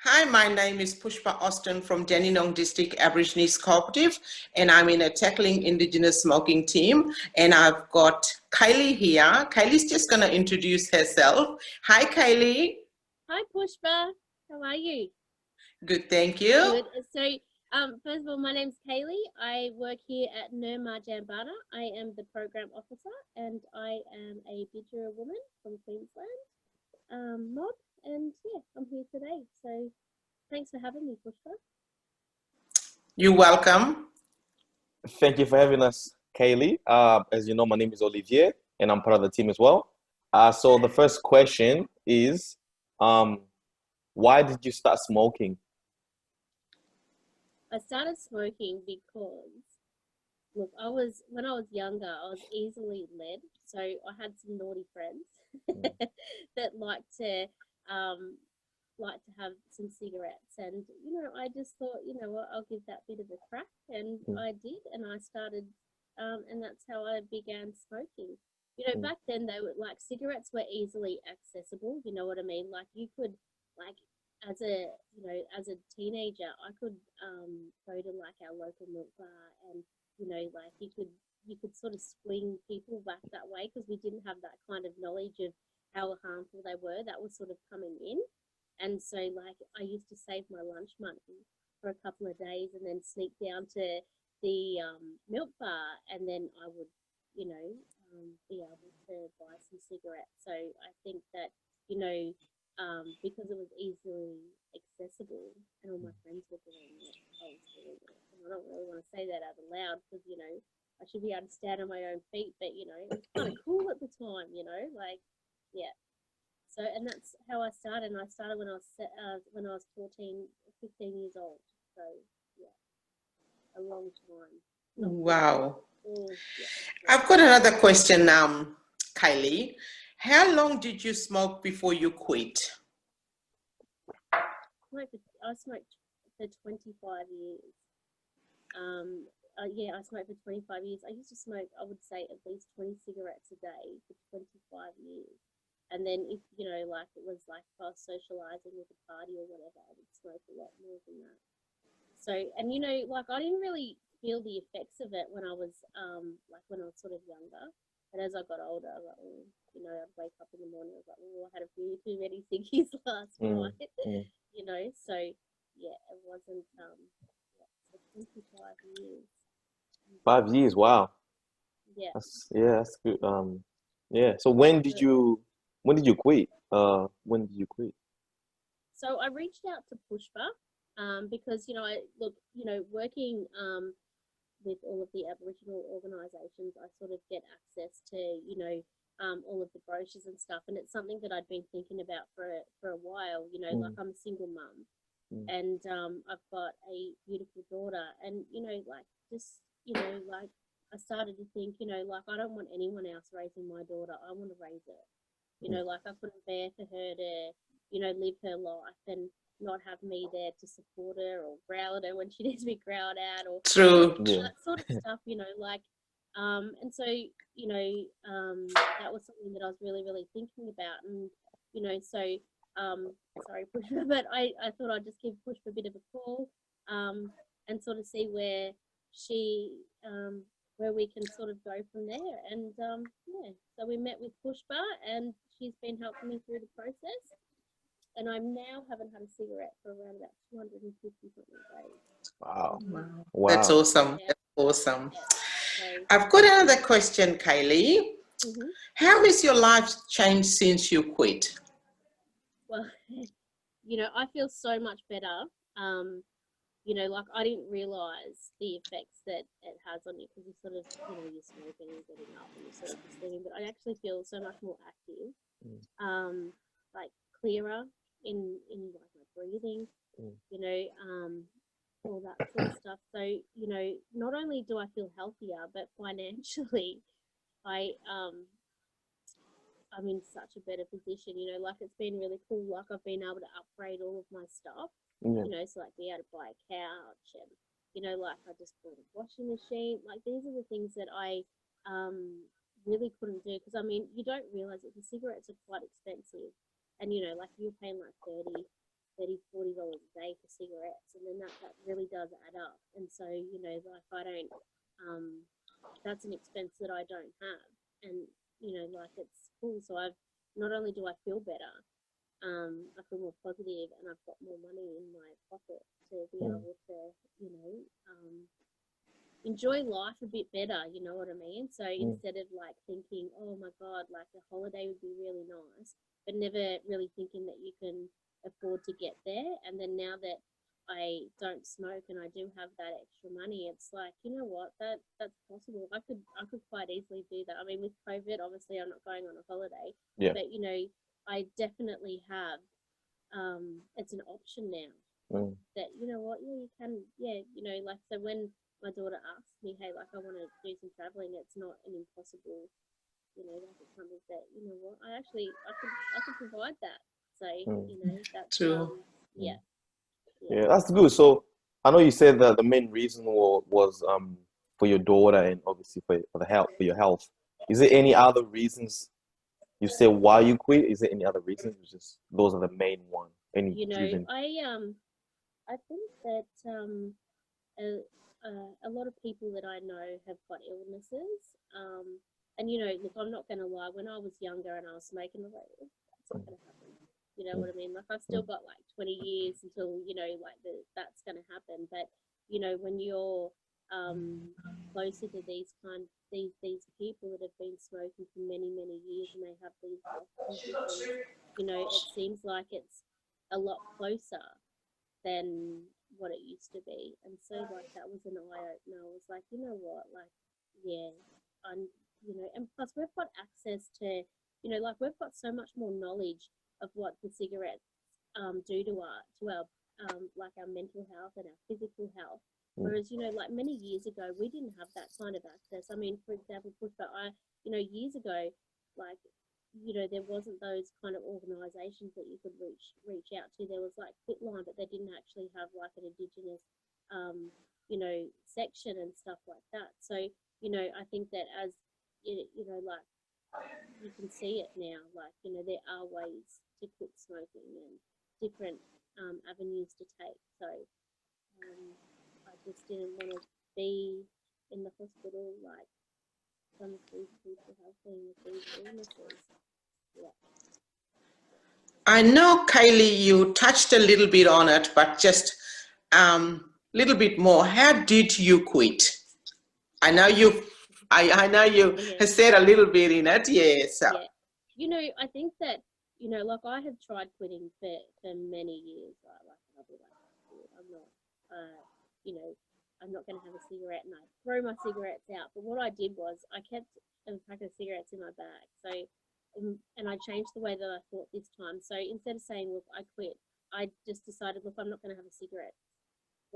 Hi, my name is Pushpa Austin from Dandenong District Aborigines Cooperative, and I'm in a Tackling Indigenous Smoking team. And I've got Kalie here. Kalie's just going to introduce herself. Hi, Kalie. Hi, Pushpa. How are you? Good, thank you. Good. So, first of all, my name's Kalie. I work here at Nurma Jambana. I am the program officer, and I am a Bidjara woman from Queensland, mob. And yeah, I'm here today. So, thanks for having me, Pushpa. You're welcome. Thank you for having us, Kalie. As you know, my name is Olivier, and I'm part of the team as well. So the first question is, why did you start smoking? I started smoking because, look, when I was younger, I was easily led. So I had some naughty friends that like to have some cigarettes, and I just thought, what, I'll give that bit of a crack, and I did, and I started, and that's how I began smoking. Back then cigarettes were easily accessible. You know what I mean? Like you could, like as a teenager, I could go to like our local milk bar, and you could sort of swing people back that way because we didn't have that kind of knowledge of how harmful they were. That was sort of coming in. And so, I used to save my lunch money for a couple of days and then sneak down to the milk bar, and then I would, be able to buy some cigarettes. So I think that, because it was easily accessible and all my friends were doing it, I was doing it. And I don't really want to say that out loud because, I should be able to stand on my own feet, but, it was kind of cool at the time, yeah. So, and that's how I started. And I started when I was 14, 15 years old. So, yeah, a long time. Wow. Yeah. I've got another question, Kalie. How long did you smoke before you quit? I smoked for 25 years. I smoked for 25 years. I used to smoke, I would say, at least 20 cigarettes a day for 25 years. And then if, it was like if I was socializing with a party or whatever, I would smoke a lot more than that. So, and I didn't really feel the effects of it when I was when I was sort of younger. But as I got older, I was like, I'd wake up in the morning, I was like, I had a few too many ciggies last night. So yeah, it wasn't so 25 years. 5 years, wow. Yeah. That's good. Yeah. So when did you quit? When did you quit? So I reached out to Pushpa because working with all of the Aboriginal organisations, I sort of get access to all of the brochures and stuff, and it's something that I'd been thinking about for a while. Like I'm a single mum, and I've got a beautiful daughter, and I started to think, I don't want anyone else raising my daughter. I want to raise her. I couldn't bear for her to, live her life and not have me there to support her or growl at her when she needs to be growled at or True. that sort of stuff, and so, that was something that I was really, really thinking about. And, sorry, Pushpa, but I thought I'd just give Pushpa a bit of a call and sort of see where we can sort of go from there. And so we met with Pushpa, and she's been helping me through the process. And I now haven't had a cigarette for around about 250 something days. Wow. That's awesome. Yeah. That's awesome. Yeah. So, I've got another question, Kalie. How has your life changed since you quit? Well, I feel so much better. I didn't realise the effects that it has on you because you sort of, you're smoking and getting up and you're sort of just living. But I actually feel so much more active, clearer in like my breathing, all that sort of stuff. So, not only do I feel healthier, but financially, I'm in such a better position. It's been really cool. Like I've been able to upgrade all of my stuff. So be able to buy a couch and, I just bought a washing machine. Like these are the things that I really couldn't do because, you don't realise that the cigarettes are quite expensive. And, you're paying like $30 $30-40 a day for cigarettes, and then that really does add up. And so, you know, like I don't, that's an expense that I don't have, and you know, like it's cool. So I've not only do I feel better, I feel more positive, and I've got more money in my pocket to be able to, you know, enjoy life a bit better, you know what I mean? So instead of like thinking, oh my God, like a holiday would be really nice, but never really thinking that you can afford to get there. And then now that I don't smoke and I do have that extra money, it's like, you know what, that's possible. I could quite easily do that. I mean, with COVID, obviously I'm not going on a holiday, but you know, I definitely have, it's an option now that, you know what, yeah, you can, you know, like, so when my daughter asks me, hey, like I want to do some traveling, it's not an impossible, you know, like it's something that, you know what, I could provide that. So, you know, that's, True. yeah. That's good. So I know you said that the main reason was for your daughter and obviously for your health. Is there any other reasons you say why you quit? Is there any other reasons? It's just those are the main one. Any You know, reason? I think that a lot of people that I know have got illnesses. And you know, look, I'm not going to lie. When I was younger and I was smoking, I was like, that's not going to happen. You know what I mean? Like I've still got like 20 years until, you know, like that's going to happen. But you know, when you're closer to these people that have been smoking for many years and they have these health conditions, you know, it seems like it's a lot closer than what it used to be. And so like that was an eye-opener. I was like, you know what, like, yeah, I'm, you know, and plus we've got access to, you know, like we've got so much more knowledge of what the cigarettes do to our like our mental health and our physical health. Whereas, you know, like many years ago, we didn't have that kind of access. I mean, for example, Pushpa, you know, years ago, like, you know, there wasn't those kind of organisations that you could reach out to. There was like Quitline, but they didn't actually have like an Indigenous, you know, section and stuff like that. So, you know, I think that as, you know, like you can see it now, like, you know, there are ways to quit smoking and different avenues to take. So I just didn't want to be in the hospital like some of these people have been with these illnesses. Yeah. I know, Kylie, you touched a little bit on it, but just little bit more. How did you quit? I know you have said a little bit in it, yes. Yeah. You know, I think that, you know, like I had tried quitting for many years. Like I'll be like, I'm not, you know, I'm not going to have a cigarette, and I throw my cigarettes out. But what I did was I kept a pack of cigarettes in my bag. So, and I changed the way that I thought this time. So instead of saying, look, I quit, I just decided, look, I'm not going to have a cigarette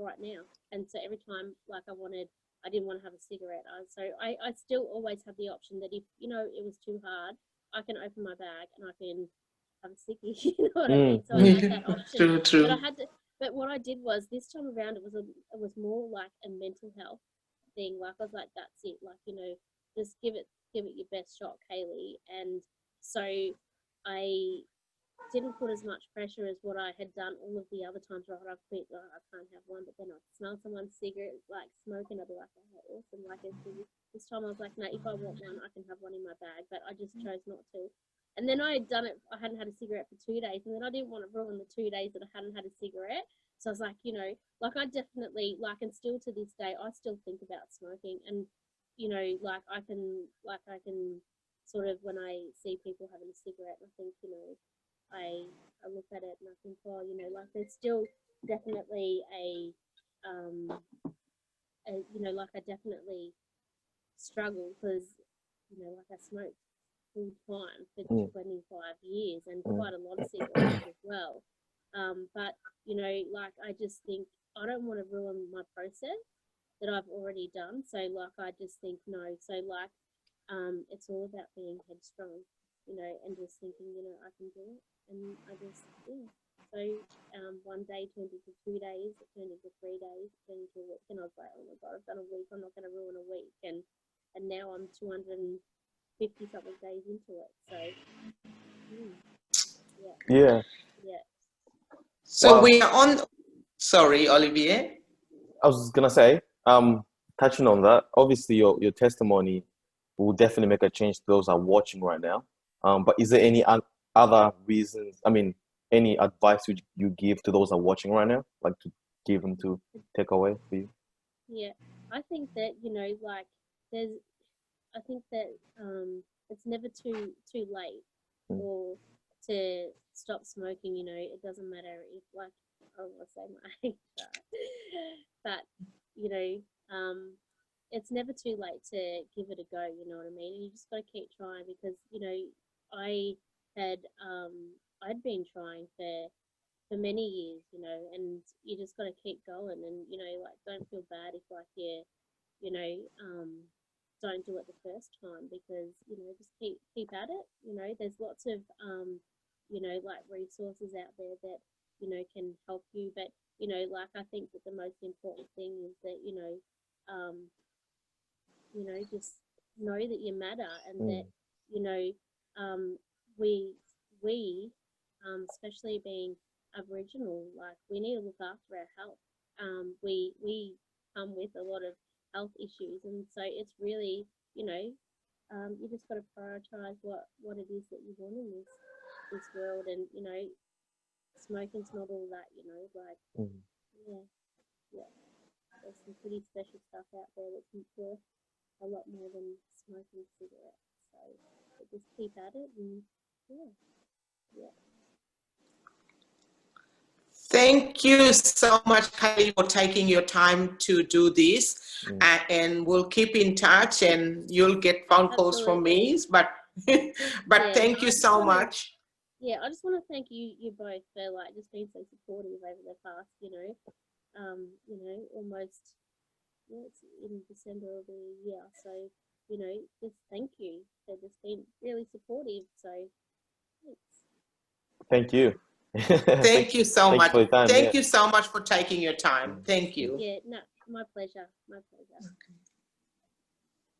right now. And so every time, like I didn't want to have a cigarette. So I still always have the option that if, you know, it was too hard, I can open my bag and I can have a sickie. You know what I mean? So I had that option. True. But I had to. But what I did was this time around, it was more like a mental health thing. Like I was like, that's it. Like, you know, just give it your best shot, Kalie. And so I didn't put as much pressure as what I had done all of the other times where I'd quit. Like, I can't have one, but then I'd smell someone's cigarette like smoking. I'd be like, oh, awesome. Like this time I was like, no, if I want one, I can have one in my bag. But I just chose not to. And then I had done it, I hadn't had a cigarette for 2 days, and then I didn't want to ruin the 2 days that I hadn't had a cigarette. So I was like, you know, like I definitely, like, and still to this day, I still think about smoking. And, you know, like I can sort of, when I see people having a cigarette, I think, you know, I look at it and I think, oh, you know, like there's still definitely you know, like I definitely struggle because, you know, like I smoked full time for 25 years and quite a lot of cigarettes as well. But, you know, like I just think I don't want to ruin my process that I've already done. So like I just think no. So like it's all about being headstrong, you know, and just thinking, you know, I can do it. And I just, yeah. So 1 day turned into 2 days, it turned into 3 days, it turned into a week, and I was like, oh my God, I've done a week, I'm not going to ruin a week. And now I'm 250 something days into it. So, yeah. So Wow. we are on, sorry, Olivier. I was just gonna say, touching on that, obviously your testimony will definitely make a change to those that are watching right now. But is there any other reasons? I mean, any advice you give to those that are watching right now, like to give them to take away for you? Yeah, I think that, you know, like there's, I think that it's never too late Mm. or to stop smoking. You know, it doesn't matter if, like, I don't want to say my age, but you know, it's never too late to give it a go. You know what I mean? And you just got to keep trying because, you know, I had I'd been trying for many years, you know, and you just got to keep going, and you know, like, don't feel bad if, like, you know, don't do it the first time, because, you know, just keep at it. You know, there's lots of you know, like, resources out there that, you know, can help you. But, you know, like, I think that the most important thing is that, you know, just know that you matter, and that, you know, we especially being Aboriginal, like, we need to look after our health. We come with a lot of health issues, and so it's really, you know, you just got to prioritize what it is that you want in this world. And, you know, smoking's not all that, you know, like, yeah, there's some pretty special stuff out there that's worth a lot more than smoking cigarettes. So just keep at it, and yeah. Thank you so much, Kalie, for taking your time to do this. And we'll keep in touch, and you'll get phone calls from me. But Yeah, thank you so much. Yeah, I just want to thank you both for, like, just being so supportive over the past, you know, almost, it's in December of the year. So, you know, just thank you for just being really supportive. So, thanks. Thank you. Thank you so much. For your time. Thank you so much for taking your time. Thank you. Yeah, no, my pleasure. My pleasure. Okay.